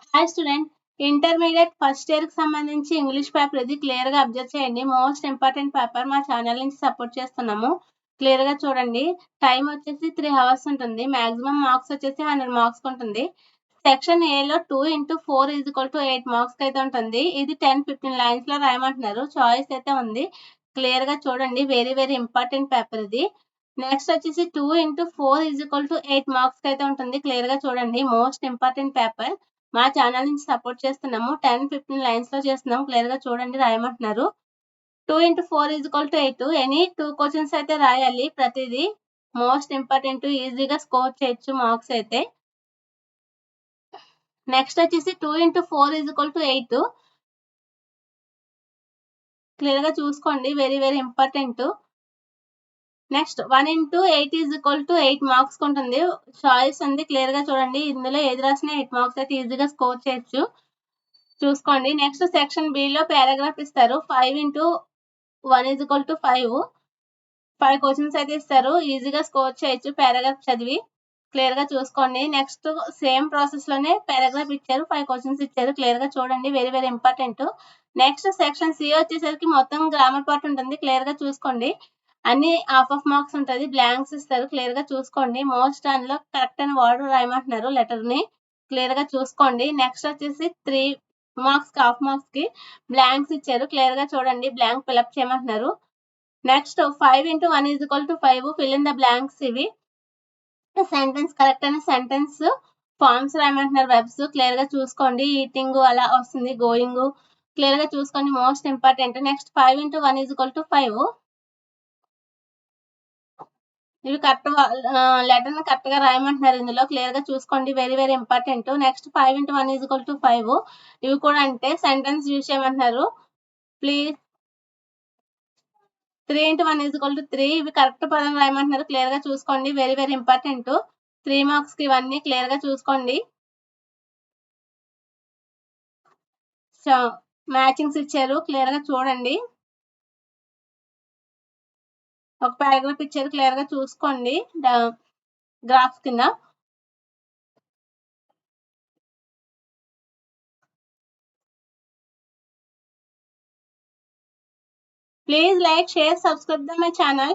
Hi student, intermediate first year కి సంబంధించి English paper ఇది క్లియర్ గా అబ్జర్వ్ చేయండి. మోస్ట్ ఇంపార్టెంట్ పేపర్ మా ఛానల్ నుంచి సపోర్ట్ చేస్తున్నాము. క్లియర్ గా చూడండి. టైం వచ్చేసి 3 hours ఉంటుంది. మాక్సిమం మార్క్స్ వచ్చేసి 100 మార్క్స్ ఉంటుంది. సెక్షన్ ఏ లో 2 into 4 = 8 మార్క్స్ అయితే ఉంటుంది. ఇది 10-15 లైన్స్ లో రాయమంటున్నారు. చాయిస్ అయితే ఉంది. క్లియర్ గా చూడండి. వెరీ వెరీ ఇంపార్టెంట్ పేపర్ ఇది. నెక్స్ట్ వచ్చేసి 2 into 4 = 8 మార్క్స్ అయితే ఉంటుంది. క్లియర్ గా చూడండి. మోస్ట్ ఇంపార్టెంట్ పేపర్ మా ఛానల్ నుంచి సపోర్ట్ చేస్తున్నాము. 10-15 లైన్స్ లో చేస్తున్నాము. క్లియర్ గా చూడండి, రాయమంటున్నారు. 2 into 4 = 8. ఎనీ 2 క్వశ్చన్స్ అయితే రాయాలి. ప్రతిదీ మోస్ట్ ఇంపార్టెంట్, ఈజీగా స్కోర్ చేయొచ్చు మార్క్స్ అయితే. నెక్స్ట్ వచ్చేసి 2 into 4 = 8. క్లియర్ గా చూసుకోండి. Very very important. Next 1 into 8 = 8 marks ఉంటుంది. చాయిస్ ఉంది. క్లియర్ గా చూడండి. ఇందులో ఏది రాసినా 8 మార్క్స్ అయితే ఈజీగా స్కోర్ చేయొచ్చు. చూసుకోండి. నెక్స్ట్ సెక్షన్ బి లో పారాగ్రాఫ్ ఇస్తారు. 5 into 1 = 5. 5 క్వశ్చన్స్ అయితే ఇస్తారు. ఈజీగా స్కోర్ చేయొచ్చు పారాగ్రాఫ్ చదివి. క్లియర్ గా చూసుకోండి. నెక్స్ట్ సేమ్ ప్రాసెస్ లోనే పారాగ్రాఫ్ ఇచ్చారు. 5 క్వశ్చన్స్ ఇచ్చారు. క్లియర్ గా చూడండి. Very very important. Next section C వచ్చేసరికి మొత్తం గ్రామర్ పార్ట్ ఉంటుంది. క్లియర్ గా చూసుకోండి. అన్ని హాఫ్ మార్క్స్ ఉంటుంది. బ్లాంక్స్ ఇస్తారు. క్లియర్ గా చూసుకోండి. మోస్ట్ అందులో కరెక్ట్ అని వర్డ్ రాయమంటున్నారు లెటర్ ని. క్లియర్ గా చూసుకోండి. నెక్స్ట్ వచ్చేసి 3 మార్క్స్ హాఫ్ మార్క్స్ కి బ్లాంక్స్ ఇచ్చారు. క్లియర్ గా చూడండి. బ్లాంక్ ఫిల్అప్ చేయమంటున్నారు. Next 5 into 1 = 5. Fill in the blanks. ఇవి సెంటెన్స్ కరెక్ట్ అనే సెంటెన్స్ ఫార్మ్స్ రాయమంటున్నారు. వెబ్స్ క్లియర్ గా చూసుకోండి. ఈటింగ్ అలా వస్తుంది. గోయింగ్ క్లియర్ గా చూసుకోండి. Most important. Next 5 into 1 = 5. ఇవి కరెక్ట్ లెటర్ ని కరెక్ట్ గా రాయమంటున్నారు. ఇందులో క్లియర్ గా చూసుకోండి. Very very important. Next 5 into 1 = 5. ఇవి కూడా అంటే సెంటెన్స్ యూజ్ చేయమంటున్నారు. Please 3 into 1 = 3. ఇవి కరెక్ట్ పదం రాయమంటున్నారు. క్లియర్ గా చూసుకోండి. Very very important. 3 మార్క్స్ కి ఇవన్నీ క్లియర్ గా చూసుకోండి. మ్యాచింగ్స్ ఇచ్చారు. క్లియర్ గా చూడండి. ఒక పారాగ్రాఫ్ ఇచ్చారు. క్లియర్ గా చూసుకోండి. గ్రాఫ్స్ కింద please like, share, subscribe my channel.